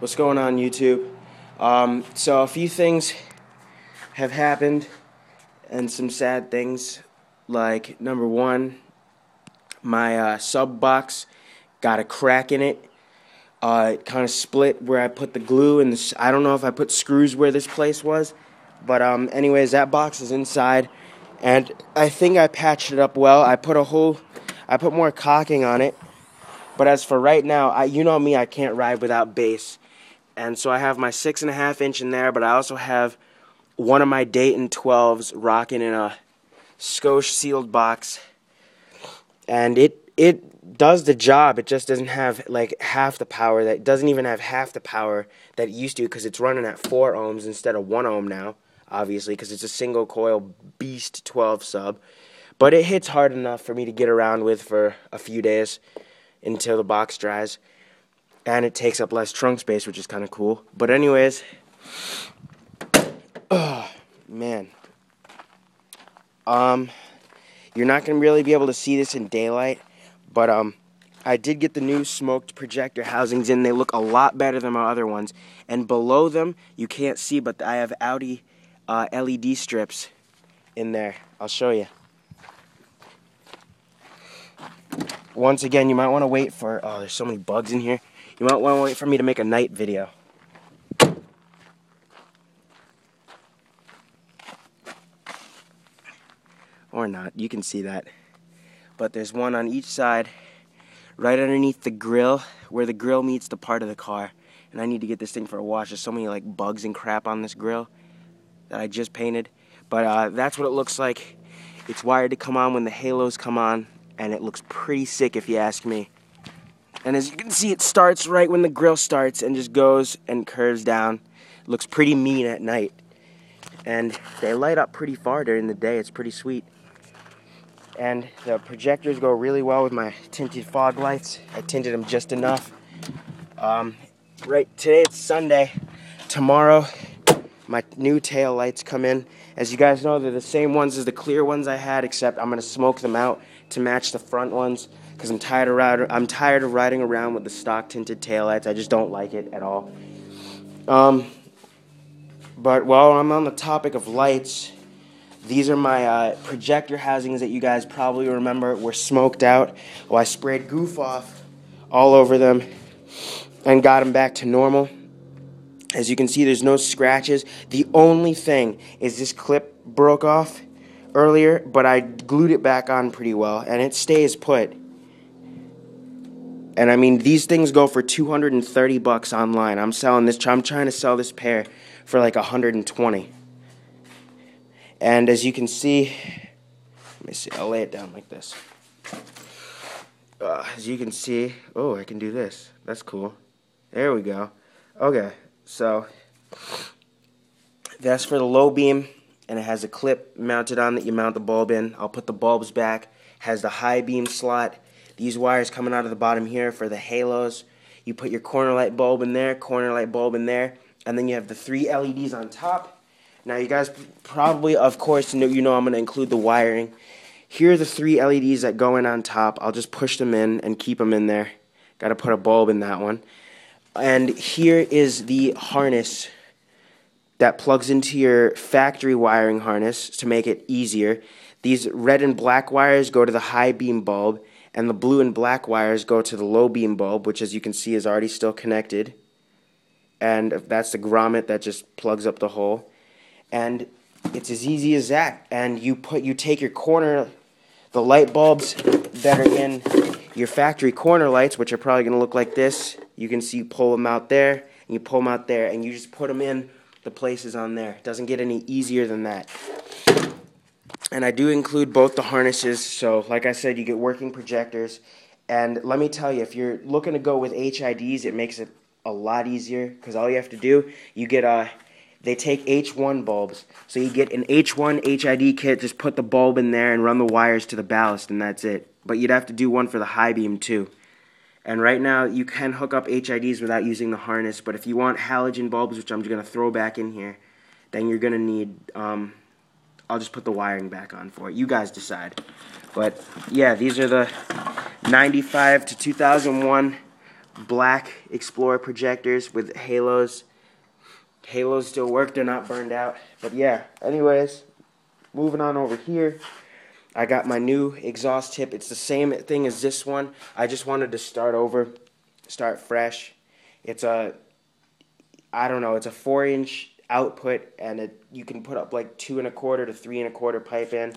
What's going on, YouTube? So a few things have happened, and some sad things. Like, number one, my sub box got a crack in it. It kind of split where I put the glue, and I don't know if I put screws where this place was. But anyways, that box is inside, and I think I patched it up well. I put more caulking on it. But as for right now, you know me, I can't ride without bass. And so I have my 6.5 inch in there, but I also have one of my Dayton 12s rocking in a Scosche sealed box. And it does the job. It just doesn't have like half the power. That doesn't even have half the power that it used to, because it's running at 4 ohms instead of 1 ohm now, obviously, because it's a single coil beast 12 sub. But it hits hard enough for me to get around with for a few days until the box dries. And it takes up less trunk space, which is kind of cool. But anyways, oh, man. You're not going to really be able to see this in daylight, but I did get the new smoked projector housings in. They look a lot better than my other ones. And below them, you can't see, but I have Audi LED strips in there. I'll show you. Once again, you might want to wait for... Oh, there's so many bugs in here. You might want to wait for me to make a night video. Or not. You can see that. But there's one on each side, right underneath the grill, where the grill meets the part of the car. And I need to get this thing for a wash. There's so many like bugs and crap on this grill that I just painted. But that's what it looks like. It's wired to come on when the halos come on, and it looks pretty sick if you ask me. And as you can see, it starts right when the grill starts and just goes and curves down. It looks pretty mean at night. And they light up pretty far during the day. It's pretty sweet. And the projectors go really well with my tinted fog lights. I tinted them just enough. Today it's Sunday. Tomorrow, my new tail lights come in. As you guys know, they're the same ones as the clear ones I had, except I'm going to smoke them out to match the front ones, because I'm tired of riding around with the stock tinted taillights. I just don't like it at all. But while I'm on the topic of lights, these are my projector housings that you guys probably remember were smoked out. Well, I sprayed goof off all over them and got them back to normal. As you can see, there's no scratches. The only thing is this clip broke off earlier, but I glued it back on pretty well, and it stays put. And I mean, these things go for $230 online. I'm trying to sell this pair for like $120. And as you can see, let me see, I'll lay it down like this. As you can see, oh, I can do this. That's cool. There we go. Okay, so that's for the low beam, and it has a clip mounted on that you mount the bulb in. I'll put the bulbs back. Has the high beam slot. These wires coming out of the bottom here for the halos. You put your corner light bulb in there, corner light bulb in there, and then you have the 3 LEDs on top. Now you guys probably, of course, know I'm going to include the wiring. Here are the 3 LEDs that go in on top. I'll just push them in and keep them in there. Got to put a bulb in that one. And here is the harness that plugs into your factory wiring harness to make it easier. These red and black wires go to the high beam bulb, and the blue and black wires go to the low beam bulb, which, as you can see, is already still connected. And that's the grommet that just plugs up the hole. And it's as easy as that. And you take your the light bulbs that are in your factory corner lights, which are probably going to look like this. You can see you pull them out there, and you pull them out there, and you just put them in the places on there. It doesn't get any easier than that. And I do include both the harnesses, so like I said, you get working projectors. And let me tell you, if you're looking to go with HIDs, it makes it a lot easier, because all you have to do, you get they take H1 bulbs. So you get an H1 HID kit, just put the bulb in there and run the wires to the ballast, and that's it. But you'd have to do one for the high beam too. And right now, you can hook up HIDs without using the harness, but if you want halogen bulbs, which I'm going to throw back in here, then you're going to need, I'll just put the wiring back on for it. You guys decide. But yeah, these are the 95 to 2001 black Explorer projectors with halos. Halos still work, they're not burned out. But yeah, anyways, moving on over here. I got my new exhaust tip. It's the same thing as this one. I just wanted to start over, start fresh. It's a, I don't know, it's a 4-inch output, and you can put up like 2 1/4 to 3 1/4 pipe in.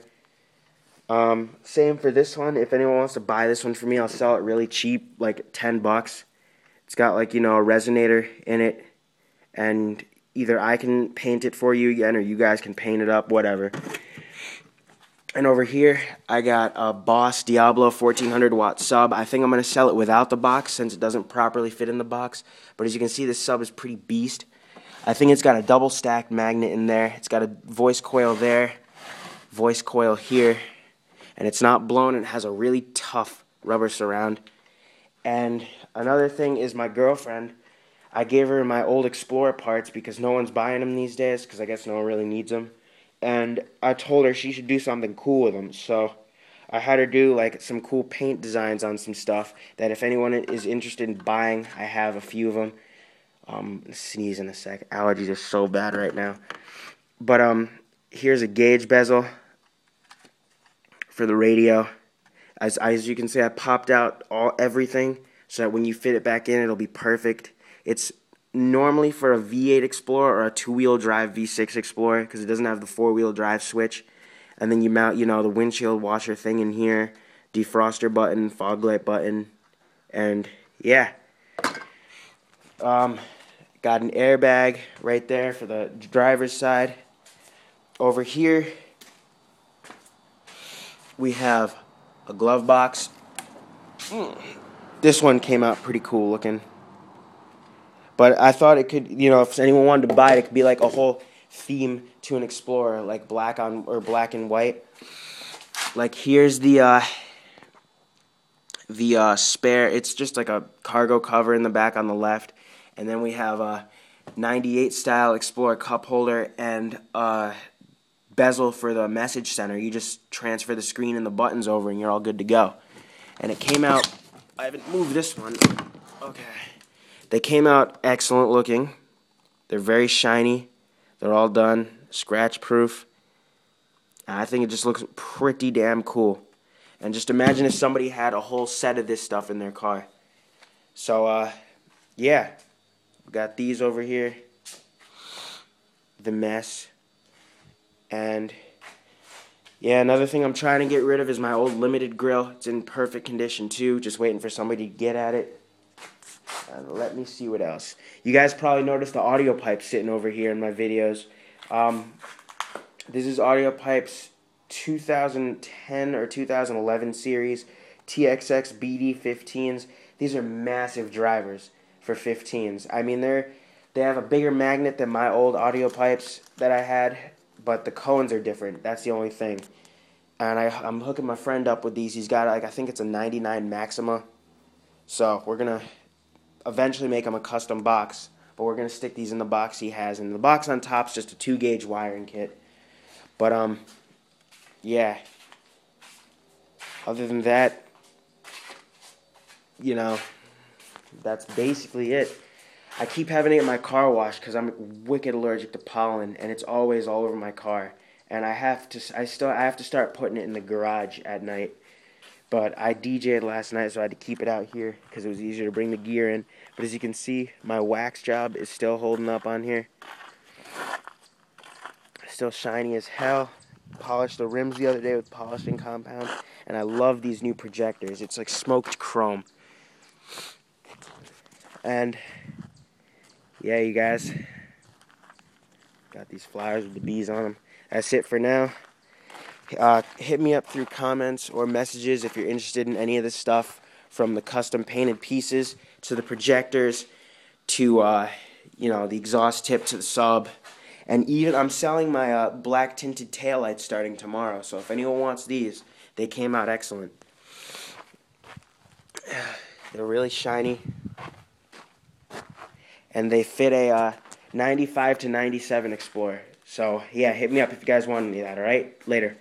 Same for this one. If anyone wants to buy this one for me, I'll sell it really cheap, like $10. It's got like, you know, a resonator in it, and either I can paint it for you again, or you guys can paint it up, whatever. And over here, I got a Boss Diablo 1400 watt sub. I think I'm going to sell it without the box since it doesn't properly fit in the box. But as you can see, this sub is pretty beast. I think it's got a double stacked magnet in there. It's got a voice coil there, voice coil here. And it's not blown, and it has a really tough rubber surround. And another thing is my girlfriend. I gave her my old Explorer parts because no one's buying them these days because I guess no one really needs them. And I told her she should do something cool with them. So I had her do like some cool paint designs on some stuff that if anyone is interested in buying, I have a few of them. Sneeze in a sec. Allergies are so bad right now. But here's a gauge bezel for the radio. As you can see, I popped out everything so that when you fit it back in, it'll be perfect. It's normally for a V8 Explorer or a 2-wheel drive V6 Explorer because it doesn't have the 4-wheel drive switch. And then you mount, you know, the windshield washer thing in here, defroster button, fog light button, and yeah. Got an airbag right there for the driver's side. Over here, we have a glove box. This one came out pretty cool looking. But I thought it could, you know, if anyone wanted to buy it, it could be like a whole theme to an Explorer, like black and white. Like here's the spare. It's just like a cargo cover in the back on the left, and then we have a '98 style Explorer cup holder and a bezel for the message center. You just transfer the screen and the buttons over, and you're all good to go. And it came out. I haven't moved this one. Okay. They came out excellent looking. They're very shiny. They're all done. Scratch proof. I think it just looks pretty damn cool. And just imagine if somebody had a whole set of this stuff in their car. So, yeah. We got these over here. The mess. And, yeah, another thing I'm trying to get rid of is my old limited grill. It's in perfect condition, too. Just waiting for somebody to get at it. Let me see what else. You guys probably noticed the audio pipe sitting over here in my videos. This is Audio Pipe's 2010 or 2011 series TXX BD15s. These are massive drivers for 15s. I mean, they have a bigger magnet than my old audio pipes that I had, but the cones are different. That's the only thing. And I'm hooking my friend up with these. He's got, like, I think it's a 99 Maxima. So we're going to eventually make him a custom box, but we're going to stick these in the box he has. And the box on top is just a 2-gauge wiring kit. But, yeah. Other than that, you know, that's basically it. I keep having to get my car washed because I'm wicked allergic to pollen, and it's always all over my car. And I have to start putting it in the garage at night. But I DJ'd last night, so I had to keep it out here because it was easier to bring the gear in. But as you can see, my wax job is still holding up on here. Still shiny as hell. Polished the rims the other day with polishing compound. And I love these new projectors. It's like smoked chrome. And, yeah, you guys. Got these flowers with the bees on them. That's it for now. Hit me up through comments or messages if you're interested in any of this stuff, from the custom painted pieces to the projectors to you know, the exhaust tip to the sub, and even I'm selling my black tinted taillights starting tomorrow. So if anyone wants these, they came out excellent. They're really shiny, and they fit a 95 to 97 Explorer. So yeah, hit me up if you guys want any of that. All right, later.